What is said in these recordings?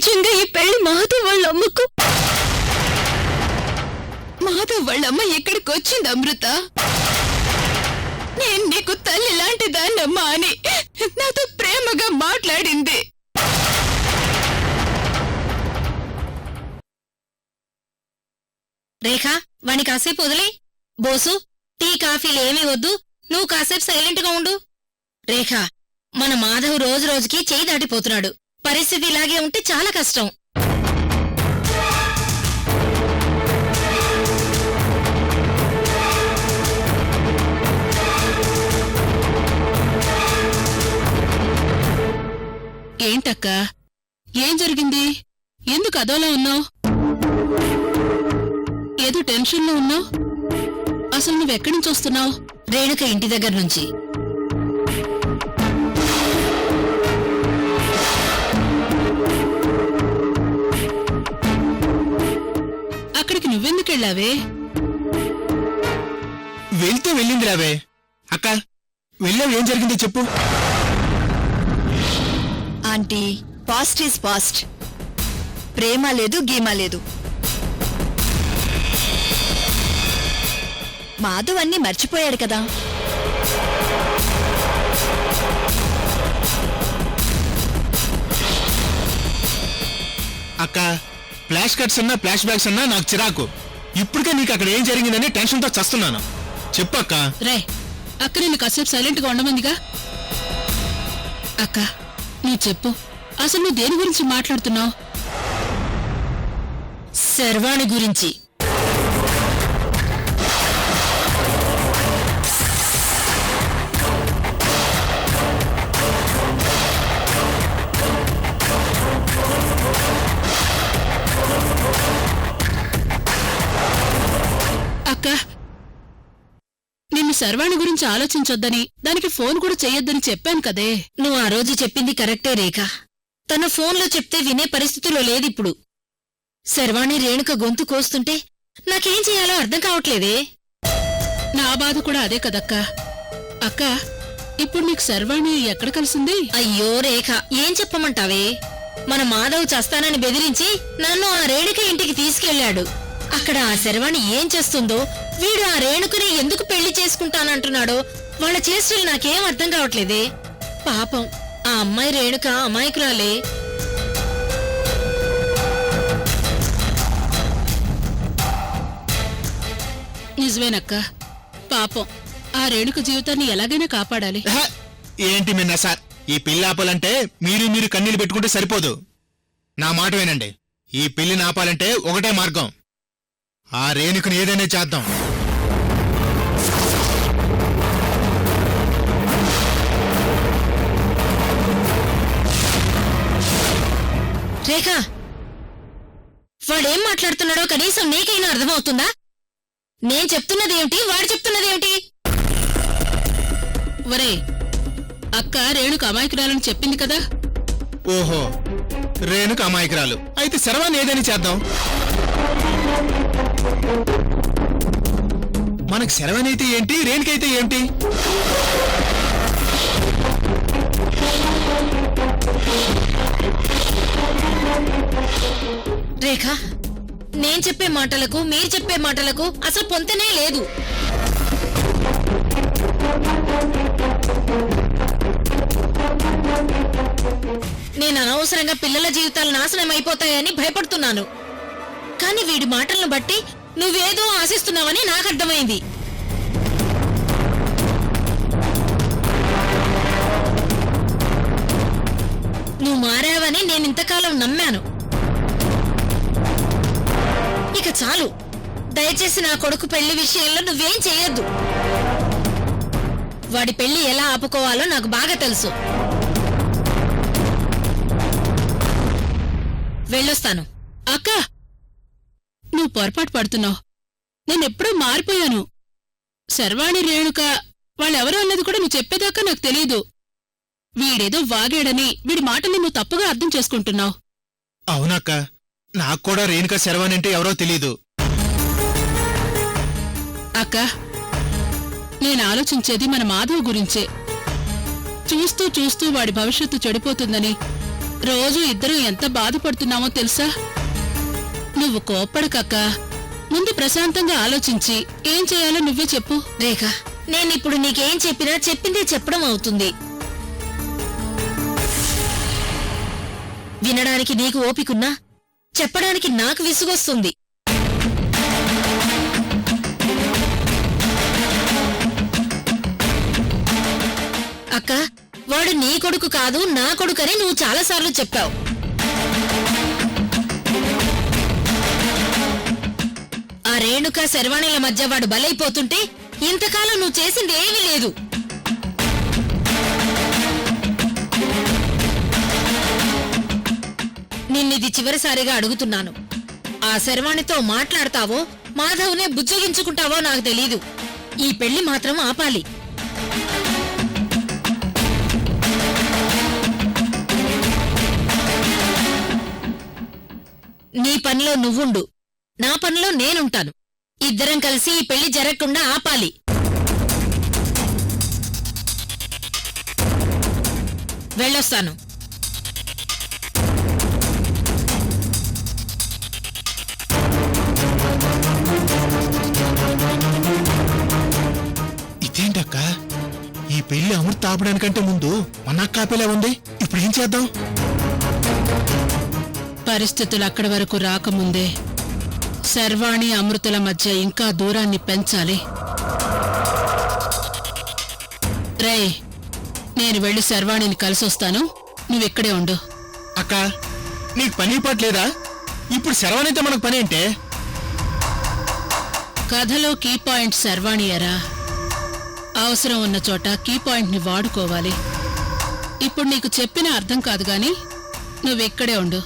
నిజంగా ఈ పెళ్లి మాధవ్ వాళ్ళ అమ్మకు? మాధవ్ వాళ్ళమ్మ ఇక్కడికి వచ్చింది అమృత. నేను నీకు తల్లి లాంటి దాన్నమ్మా అని నాతో ప్రేమగా మాట్లాడింది. రేఖ, వాణ్ణి కాసేపు వదిలే. బోసు, టీ కాఫీలు ఏమీ వద్దు, నువ్వు కాసేపు సైలెంట్గా ఉండు. రేఖ, మన మాధవ్ రోజు రోజుకి చేయి దాటిపోతున్నాడు. పరిస్థితి ఇలాగే ఉంటే చాలా కష్టం. ఏంటక్క, ఏం జరిగింది? ఎందుకు అదోలా ఉన్నావు? ఏదో టెన్షన్లో ఉన్నావు. అసలు నువ్వెక్కడి నుంచి వస్తున్నావు? రేణుక ఇంటి దగ్గర నుంచి. అక్కడికి నువ్వెందుకెళ్ళావే? వెళ్తే వెళ్ళింది రావే. అక్క, వెళ్ళావు, ఏం జరిగింది చెప్పు. Aunty, past is past. ప్రేమ లేదు, గీమా లేదు. మాధవ్ అన్నీ మర్చిపోయాడు కదా. అక్క, ఫ్లాష్ కట్స్ అన్నా ఫ్లాష్ బ్యాక్స్ అన్నా నాకు చిరాకు. ఇప్పటికే నీకు అక్కడ ఏం జరిగిందని టెన్షన్తో చస్తున్నాను. చెప్పు అక్క. రే, అక్క నిన్ను కాసేపు సైలెంట్గా ఉండమందిగా. అక్క, నువ్వు చెప్పు, అసలు నువ్వు దేని గురించి మాట్లాడుతున్నావు? శర్వాణి గురించి. అక్క, నిన్ను శర్వాణి గురించి ఆలోచించొద్దని, దానికి ఫోన్ కూడా చెయ్యొద్దని చెప్పాను కదే. నువ్వు ఆ రోజు చెప్పింది కరెక్టే రేఖ. తన ఫోన్లో చెప్తే వినే పరిస్థితిలో లేదిప్పుడు. శర్వాణి రేణుక గొంతు కోస్తుంటే నాకేం చేయాలో అర్థం కావట్లేదే. నా బాధ కూడా అదే కదక్క. అక్క, ఇప్పుడు నీకు శర్వాణి ఎక్కడ కలిసింది? అయ్యో రేఖ, ఏం చెప్పమంటావే? మన మాధవ్ చస్తానని బెదిరించి నన్ను ఆ రేణుక ఇంటికి తీసుకెళ్లాడు. అక్కడ ఆ శర్వాణి ఏం చేస్తుందో, వీడు ఆ రేణుకుని ఎందుకు పెళ్లి చేసుకుంటానంటున్నాడో వాళ్ళ చేష్టలు నాకేం అర్థం కావట్లేదే. పాపం ఆ అమ్మాయి రేణుక అమాయకురాలే. నిజమేనక్క, పాపం ఆ రేణుక జీవితాన్ని ఎలాగైనా కాపాడాలి. ఏంటి మిన్న సార్, ఈ పెళ్లి ఆపాలంటే మీరు కన్నీళ్లు పెట్టుకుంటే సరిపోదు. నా మాట వినండి. ఈ పెళ్లిని ఆపాలంటే ఒకటే మార్గం. ఆ రేణుకుని ఏదైనా చేద్దాం. రేఖ, వాడేం మాట్లాడుతున్నాడో కనీసం నీకైనా అర్థమవుతుందా? నేను చెప్తున్నదేమిటి, వాడు చెప్తున్నదేమిటి? ఒరే, అక్క రేణుక అమాయకురాలని చెప్పింది కదా. ఓహో, రేణుక అమాయకురాలు అయితే శర్వాణి ఏదైనా చేద్దాం. మనకు శర్వాణి అయితే ఏంటి, రేణుకైతే ఏంటి? రేఖ, నేను చెప్పే మాటలకు మీరు చెప్పే మాటలకు అసలు పొంతనే లేదు. నేను అనవసరంగా పిల్లల జీవితాలు నాశనం అయిపోతాయని భయపడుతున్నాను. కానీ వీడి మాటలను బట్టి నువ్వేదో ఆశిస్తున్నావని నాకు అర్థమైంది. నువ్వు మారావని నేను ఇంతకాలం నమ్మాను. ఇక చాలు, దయచేసి నా కొడుకు పెళ్లి విషయంలో నువ్వేం చేయొద్దు. వాడి పెళ్లి ఎలా ఆపుకోవాలో నాకు బాగా తెలుసు. వెళ్ళొస్తాను. అక్క, నువ్వు పొరపాటు పడుతున్నావు. నేనెప్పుడూ మారిపోయాను. శర్వాణి రేణుక వాళ్ళెవరో అన్నది కూడా నువ్వు చెప్పేదాకా నాకు తెలీదు. వీడేదో వాగాడని వీడి మాటని నువ్వు తప్పుగా అర్థం చేసుకుంటున్నావు. అవునక్క, నాకు కూడా రేణుక శర్వాణి అంటే ఎవరో తెలీదు. అక్క, నేను ఆలోచించేది మన మాధవ్ గురించే. చూస్తూ చూస్తూ వాడి భవిష్యత్తు చెడిపోతుందని రోజు ఇద్దరు ఎంత బాధపడుతున్నామో తెలుసా? నువ్వు కోప్పడకక్క. ముందు ప్రశాంతంగా ఆలోచించి ఏం చేయాలో నువ్వే చెప్పు. రేఖ, నేనిప్పుడు నీకేం చెప్పినా చెప్పిందే చెప్పడం అవుతుంది. వినడానికి నీకు ఓపికున్నా చెప్పడానికి నాకు విసుగొస్తుంది. అక్క, వాడు నీ కొడుకు కాదు నా కొడుకని నువ్వు చాలాసార్లు చెప్పావు. ఆ రేణుక శర్వాణిల మధ్య వాడు బలైపోతుంటే ఇంతకాలం నువ్వు చేసింది ఏమీ లేదు. నిన్నిది చివరిసారిగా అడుగుతున్నాను. ఆ శర్వాణితో మాట్లాడతావో మాధవ్నే బుజ్జగించుకుంటావో నాకు తెలీదు. ఈ పెళ్లి మాత్రం ఆపాలి. నీ పనిలో నువ్వుండు, నా పనిలో నేనుంటాను. ఇద్దరం కలిసి ఈ పెళ్లి జరగకుండా ఆపాలి. వెళ్ళొస్తాను. ఇదేంటక్క, ఈ పెళ్లి అమృత ఆపడానికంటే ముందు మన అక్క ఆపేలా ఉంది. ఇప్పుడు ఏం చేద్దాం? పరిస్థితులు అక్కడి వరకు రాకముందే శర్వాణి అమృతుల మధ్య ఇంకా దూరాన్ని పెంచాలి. రేయ్, నేను వెళ్లి శర్వాణిని కలిసొస్తాను. నువ్విక్కడే ఉండు. అక్క, నీకు పని పట్లేదా? ఇప్పుడు శర్వాణితో మనకు పని ఏంటే? కథలో కీ పాయింట్ శర్వాణియరా. అవసరం ఉన్న చోట కీ పాయింట్ ని వాడుకోవాలి. ఇప్పుడు నీకు చెప్పిన అర్థం కాదు గాని నువ్విక్కడే ఉండు.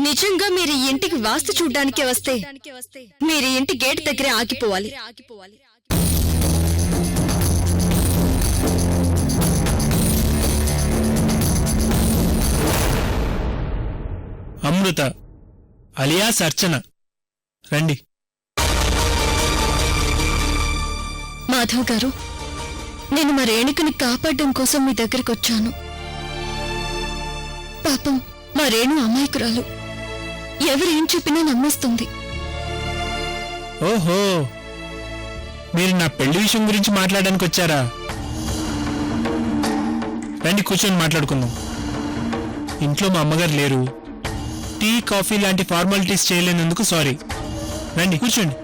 నిజంగా మీరు ఈ ఇంటికి వాస్తు చూడ్డానికే వస్తే మీరు ఇంటి గేట్ దగ్గరే ఆగిపోవాలి. అమృత అలియాస్ అర్చన, రండి. మాధవ్ గారు, నేను మా రేణుకని కాపాడడం కోసం మీ దగ్గరికి వచ్చాను. పాపం మా రేణు అమాయకురాలు, ఎవరేం చెప్పినా నమ్మేస్తుంది. ఓహో, మీరు నా పెళ్లి విషయం గురించి మాట్లాడడానికి వచ్చారా? రండి, కూర్చొని మాట్లాడుకుందాం. ఇంట్లో మా అమ్మగారు లేరు. టీ, కాఫీ లాంటి ఫార్మాలిటీస్ చేయలేనందుకు సారీ. రండి, కూర్చోండి.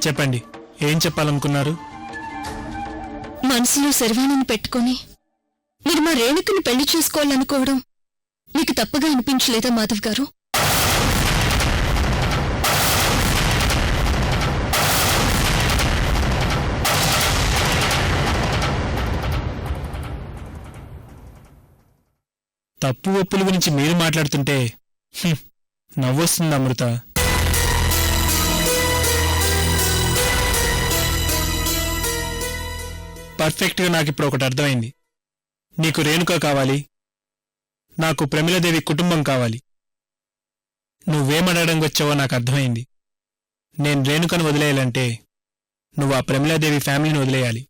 చెప్పండి, ఏం చెప్పాలనుకున్నారు? మనసులో శర్వాణిని పెట్టుకొని మీరు మా రేణుకుని పెళ్లి చేసుకోవాలనుకోవడం మీకు తప్పుగా అనిపించలేదా మాధవ్ గారు? తప్పు ఒప్పుల గురించి మీరు మాట్లాడుతుంటే నవ్వొస్తుంది అమృత. పర్ఫెక్ట్గా నాకిప్పుడు ఒకటి అర్థమైంది. నీకు రేణుక కావాలి, నాకు ప్రమిళదేవి కుటుంబం కావాలి. నువ్వేమడగడానికి వచ్చావో నాకు అర్థమైంది. నేను రేణుకను వదిలేయాలంటే నువ్వు ఆ ప్రమిళదేవి ఫ్యామిలీని వదిలేయాలి.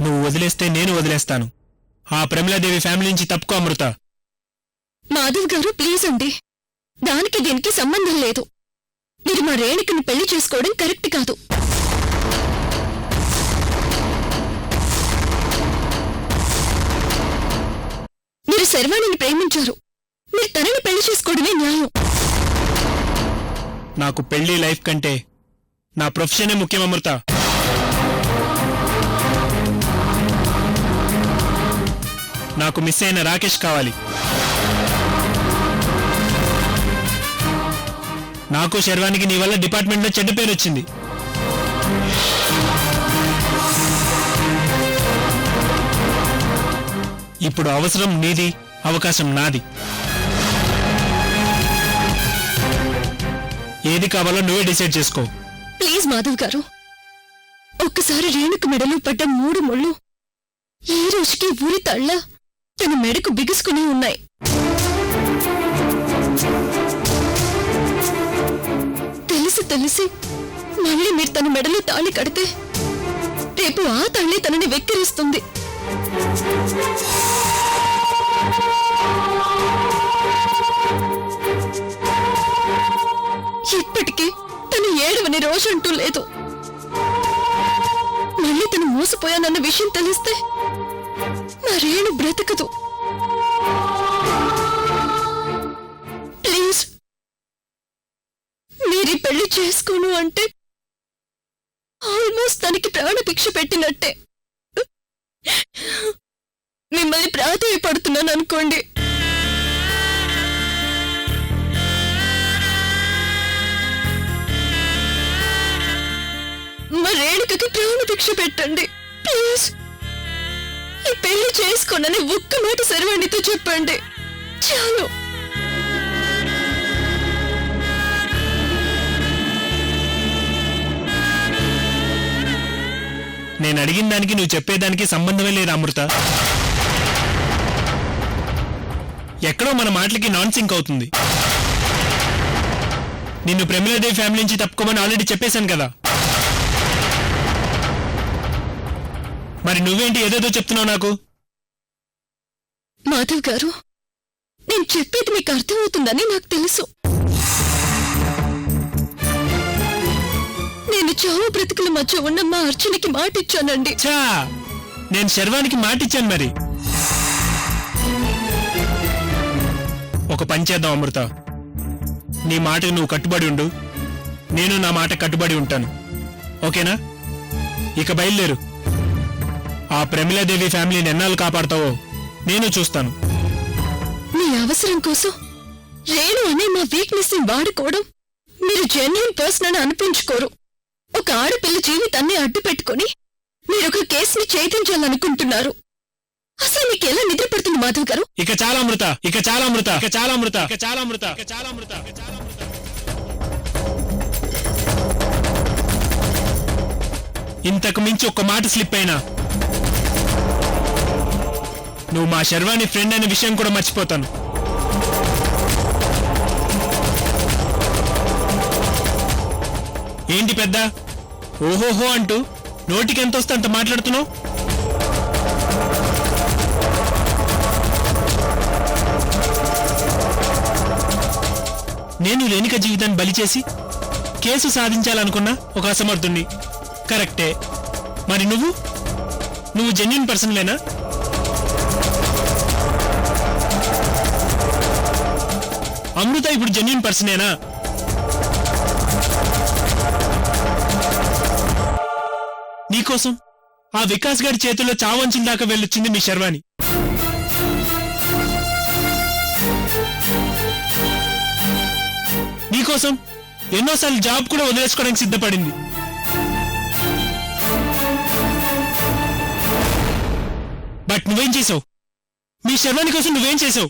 నువ్వు వదిలేస్తే నేను వదిలేస్తాను. ఆ ప్రమిళదేవి ఫ్యామిలీ నుంచి తప్పుకో అమృత. మాధవ్ గారు ప్లీజ్ అండి, దానికి దీనికి సంబంధం లేదు. మీరు మా రేణుకుని పెళ్లి చేసుకోవడం కరెక్ట్ కాదు. మీరు శర్వాణిని ప్రేమించారు, మీరు తనని పెళ్లి చేసుకోవడమే న్యాయం. నాకు పెళ్లి లైఫ్ కంటే నా ప్రొఫెషనే ముఖ్యం అమృత. నాకు మిస్ అయిన రాకేష్ కావాలి. నాకు శర్వానికి నీ వల్ల డిపార్ట్మెంట్లో చెడ్డ పేరు వచ్చింది. ఇప్పుడు అవసరం నీది, అవకాశం నాది. ఏది కావాలో నువ్వే డిసైడ్ చేసుకో. ప్లీజ్ మాధవ్ గారు, ఒక్కసారి రేణుకు మెడలో పడ్డ 3 ముళ్ళు ఈ రోజుకి ఊరి తళ్ళ తన మెడకు బిగుసుకుని ఉన్నాయి. తెలిసి మళ్ళీ మీరు తన మెడలో తాళి కడితే రేపు ఆ తల్లి తనని వెక్కిరిస్తుంది. ఇప్పటికీ తను ఏడవని రోజంటూ లేదు. మళ్ళీ తను మోసపోయానన్న విషయం తెలిస్తే నా రేణు బ్రతకదు. ప్లీజ్, మీరీ పెళ్లి చేసుకోను అంటే ఆల్మోస్ట్ తనకి ప్రాణభిక్ష పెట్టినట్టే. మిమ్మల్ని ప్రాధేయపడుతున్నాను అనుకోండి. మా రేణుకకి ప్రాణభిక్ష పెట్టండి ప్లీజ్. ఈ పెళ్లి చేసుకోనని ఒక్క మాట శర్వాణితో చెప్పండి చాలు. నేను అడిగిన దానికి నువ్వు చెప్పేదానికి సంబంధమే లేదు అమృత. ఎక్కడో మన మాటలకి నాన్ సింక్ అవుతుంది. నిన్ను ప్రమిళదేవి ఫ్యామిలీ నుంచి తప్పుకోమని ఆల్రెడీ చెప్పేశాను కదా. మరి నువ్వేంటి ఏదేదో చెప్తున్నావు నాకు? మాధవ్ గారు, నేను చెప్పేది మీకు అర్థమవుతుందని నాకు తెలుసు. నేను చావు బ్రతుకుల మధ్య ఉన్న మా అర్చనకి మాటిచ్చానండి. చా, నేను శర్వానికి మాటిచ్చాను. మరి ఒక పని చేద్దాం అమృత, నీ మాటకు నువ్వు కట్టుబడి ఉండు, నేను నా మాట కట్టుబడి ఉంటాను. ఓకేనా? ఇక బయలుదేరు. ఆ ప్రమిళదేవి ఫ్యామిలీని ఎన్నాళ్ళు కాపాడతావో నేను చూస్తాను. మీ అవసరం కోసం రేణు అనే మా వీక్నెస్ ని వాడుకోవడం మీరు జెన్యూన్ పర్సన్ అని అనిపించుకోరు. ఒక ఆడపిల్ల జీవితాన్ని అడ్డు పెట్టుకుని మీరొక కేసుని ఛేదించాలనుకుంటున్నారు. అసలు మీకు ఎలా నిద్ర పడుతుంది మాధవ్ గారు? ఇక చాలా అమృత, ఇక చాలా అమృత, ఇక చాలా అమృత, ఇక చాలా అమృత, ఇక చాలా అమృత. ఇంతకు మించి ఒక్క మాట స్లిప్ అయినా నువ్వు మా శర్వాణి ఫ్రెండ్ అనే విషయం కూడా మర్చిపోతాను. ఏంటి పెద్ద ఓహోహో అంటూ నోటికి ఎంత వస్తే అంత మాట్లాడుతున్నావు? నేను రేణుక జీవితాన్ని బలి చేసి కేసు సాధించాలనుకున్నా ఒక అసమర్థుణ్ణి. కరెక్టే. మరి నువ్వు జెన్యూన్ పర్సన్వేనా? అమృత ఇప్పుడు జెన్యూన్ పర్సనేనా? నీకోసం ఆ వికాస్ గారి చేతుల్లో చావంచిన దాకా వెళ్ళొచ్చింది మీ శర్వాణి. నీకోసం ఎన్నోసార్లు జాబ్ కూడా వదిలేసుకోవడానికి సిద్ధపడింది. బట్ నువ్వేం చేసావు? మీ శర్వాణి కోసం నువ్వేం చేసావు?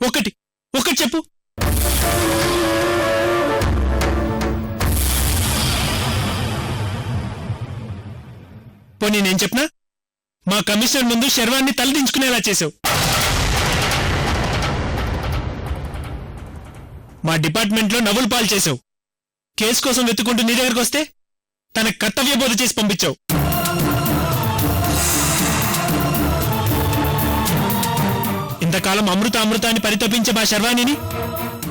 ఒకటి చెప్పు. పోనీ నేను చెప్పనా? మా కమిషనర్ ముందు శర్వాన్ని తలదించుకునేలా చేసావు. మా డిపార్ట్మెంట్లో నవ్వులు పాలు చేసావు. కేసు కోసం వెతుకుంటూ నీ దగ్గరకు వస్తే తన కర్తవ్య బోధ చేసి పంపించావు. ఇంతకాలం అమృత అని పరితపించే మా శర్వాణిని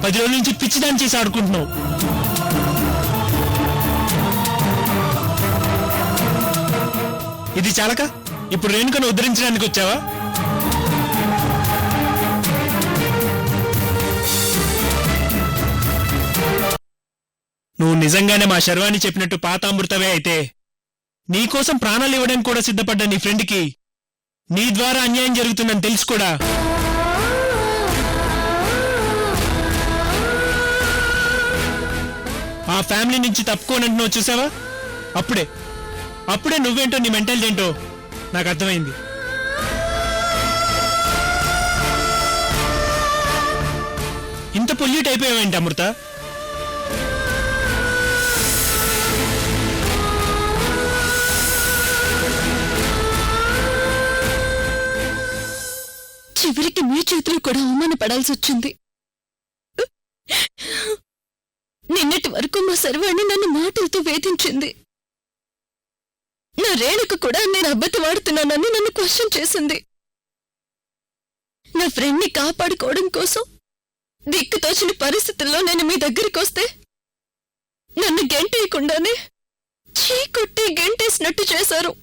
10 రోజుల నుంచి పిచ్చిదాన్ని చేసి ఆడుకుంటున్నావు. ఇది చాలక ఇప్పుడు రేణుకను ఉద్ధరించడానికి వచ్చావా? నువ్వు నిజంగానే మా శర్వాణి చెప్పినట్టు పాత అమృతవే అయితే నీకోసం ప్రాణాలు ఇవ్వడానికి కూడా సిద్ధపడ్డ నీ ఫ్రెండ్కి నీ ద్వారా అన్యాయం జరుగుతుందని తెలుసు కూడా ఆ ఫ్యామిలీ నుంచి తప్పుకోనంటున్నావు చూసావా? అప్పుడే నువ్వేంటో నీ మెంటాలిటీ ఏంటో నాకు అర్థమైంది. ఇంత పొల్యూట్ అయిపోయావేంటి అమృత? చివరికి మీ చేతులు కూడా అవమానపడాల్సి వచ్చింది. నిన్నటి వరకు మా శర్వాణి నన్ను మాటలతో వేధించింది. నా రేణుకు కూడా నేను అబద్ధం ఆడుతున్నానని నన్ను క్వశ్చన్ చేసింది. నా ఫ్రెండ్ని కాపాడుకోవడం కోసం దిక్కుతోచిన పరిస్థితుల్లో నేను మీ దగ్గరికి వస్తే నన్ను గెంటేయకుండానే చీకొట్టి గెంటేసినట్టు చేశారు.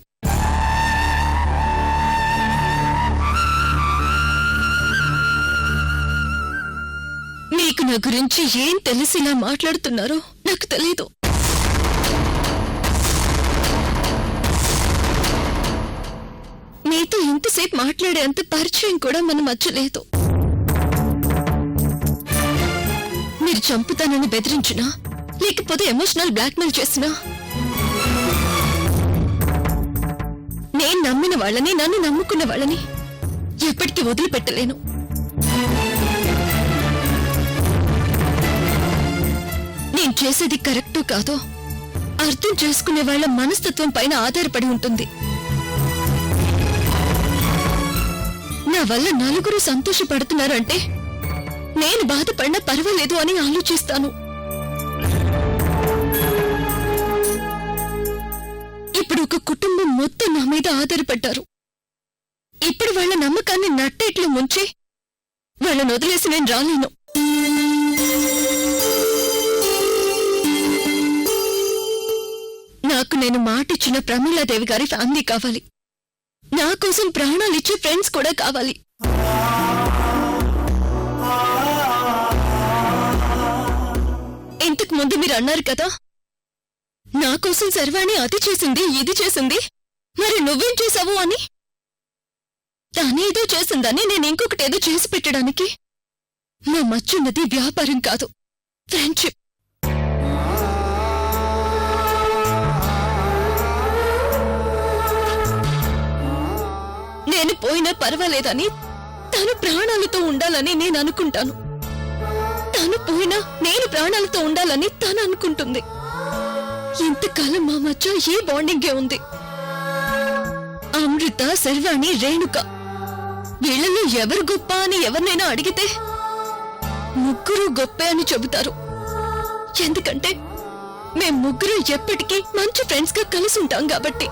మీకు నా గురించి ఏం తెలిసి ఇలా మాట్లాడుతున్నారో నాకు తెలీదు. మీతో ఇంతసేపు మాట్లాడేంత పరిచయం కూడా మన మధ్య లేదు. మీరు చంపుతానని బెదిరించినా లేకపోతే ఎమోషనల్ బ్లాక్మెయిల్ చేసినా నేను నమ్మిన వాళ్ళని, నన్ను నమ్ముకున్న వాళ్ళని ఎప్పటికీ వదిలిపెట్టలేను. నేను చేసేది కరెక్టో కాదో అర్థం చేసుకునే వాళ్ళ మనస్తత్వం పైన ఆధారపడి ఉంటుంది. నా వల్ల నలుగురు సంతోషపడుతున్నారంటే నేను బాధపడినా పర్వాలేదు అని ఆలోచిస్తాను. ఇప్పుడు ఒక కుటుంబం మొత్తం నా మీద ఆధారపడ్డారు. ఇప్పుడు వాళ్ళ నమ్మకాన్ని నట్టేట్లు ముంచి వాళ్ళని వదిలేసి నేను రాలేను. నాకు నేను మాటిచ్చిన ప్రమీలాదేవి గారి ఫ్యామిలీ కావాలి. నా కోసం ప్రాణాలిచ్చే ఫ్రెండ్స్ కూడా కావాలి. ఇంతకు ముందు మీరు అన్నారు కదా, నా కోసం శర్వాణి అది చేసింది, ఇది చేసింది, మరి నువ్వేం చేశావు అని. తనేదో చేసిందని నేను ఇంకొకటేదో చేసి పెట్టడానికి. మా మచ్చున్నది వ్యాపారం కాదు, ఫ్రెండ్షిప్. నేను పోయినా పర్వాలేదని తను ప్రాణాలతో ఉండాలని నేను అనుకుంటాను. తను పోయినా నేను ప్రాణాలతో ఉండాలని తను అనుకుంటుంది. ఇంతకాలం మా మధ్య ఏ బాండింగే ఉంది. అమృత, శర్వాణి, రేణుక వీళ్ళలో ఎవరు గొప్ప అని ఎవరినైనా అడిగితే ముగ్గురు గొప్పే అని చెబుతారు. ఎందుకంటే మేం ముగ్గురు ఎప్పటికీ మంచి ఫ్రెండ్స్ గా కలిసి ఉంటాం కాబట్టి.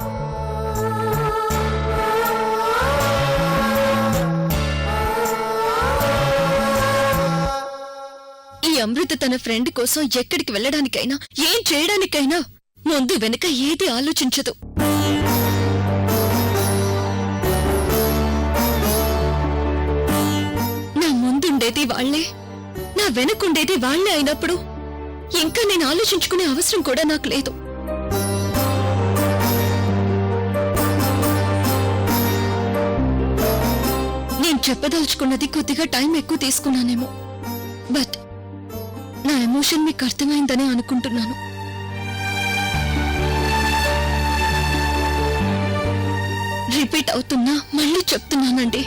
ఈ అమృత తన ఫ్రెండ్ కోసం ఎక్కడికి వెళ్ళడానికైనా, ఏం చేయడానికైనా ముందు వెనుక ఏది ఆలోచించదు. నా ముందుండేది వాళ్లే, నా వెనకుండేది వాళ్లే అయినప్పుడు ఇంకా నేను ఆలోచించుకునే అవసరం కూడా నాకు లేదు. నేను చెప్పదలుచుకున్నది కొద్దిగా టైం ఎక్కువ తీసుకున్నానేమో, బట్ నా ఎమోషన్ మీకు అర్థమైందని అనుకుంటున్నాను. రిపీట్ అవుతున్నా మళ్ళీ చెప్తున్నానండి,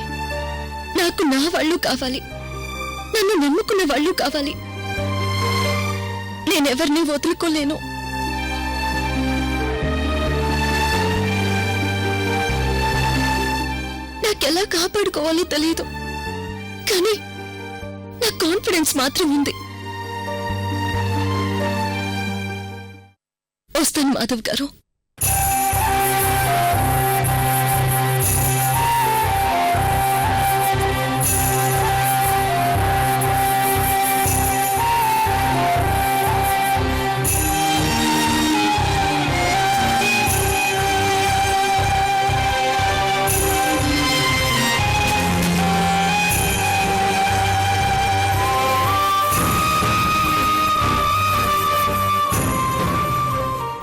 నాకు నా వాళ్ళు కావాలి, నన్ను నమ్ముకున్న వాళ్ళు కావాలి. నేనెవరిని వదులుకోలేను. నాకెలా కాపాడుకోవాలో తెలియదు, కానీ నా కాన్ఫిడెన్స్ మాత్రం ఉంది. వస్తాను మాధవ్ గారు.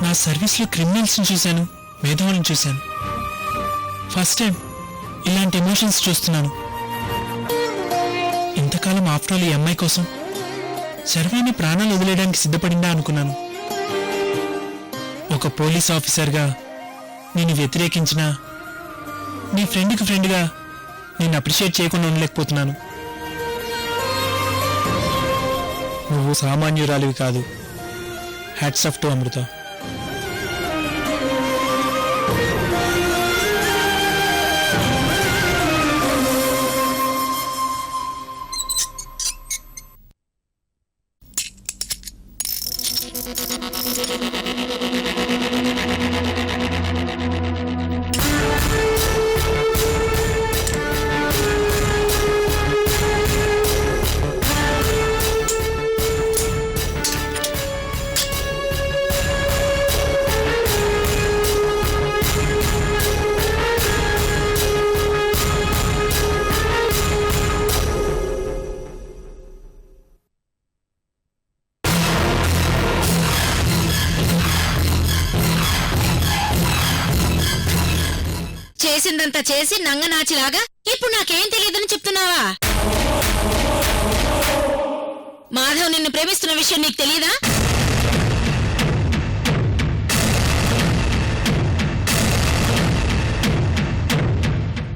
నా సర్వీస్లో క్రిమినల్స్ని చూశాను, మేధావులను చూశాను. ఫస్ట్ టైం ఇలాంటి ఎమోషన్స్ చూస్తున్నాను. ఇంతకాలం ఆఫ్టర్ ఆల్ ఈ అమ్మాయి కోసం శర్వాణి ప్రాణాలు వదిలేయడానికి సిద్ధపడిందా అనుకున్నాను. ఒక పోలీస్ ఆఫీసర్గా నేను వ్యతిరేకించిన నీ ఫ్రెండ్కి ఫ్రెండ్గా నేను అప్రిషియేట్ చేయకుండా ఉండలేకపోతున్నాను. నువ్వు సామాన్యురాలివి కాదు. హ్యాట్స్ ఆఫ్ టు అమృత. చేసిందంతా చేసి నంగనాచిలాగా ఇప్పుడు నాకేం తెలియదని చెప్తున్నావా? మాధవ్ నిన్ను ప్రేమిస్తున్న విషయం నీకు తెలీదా?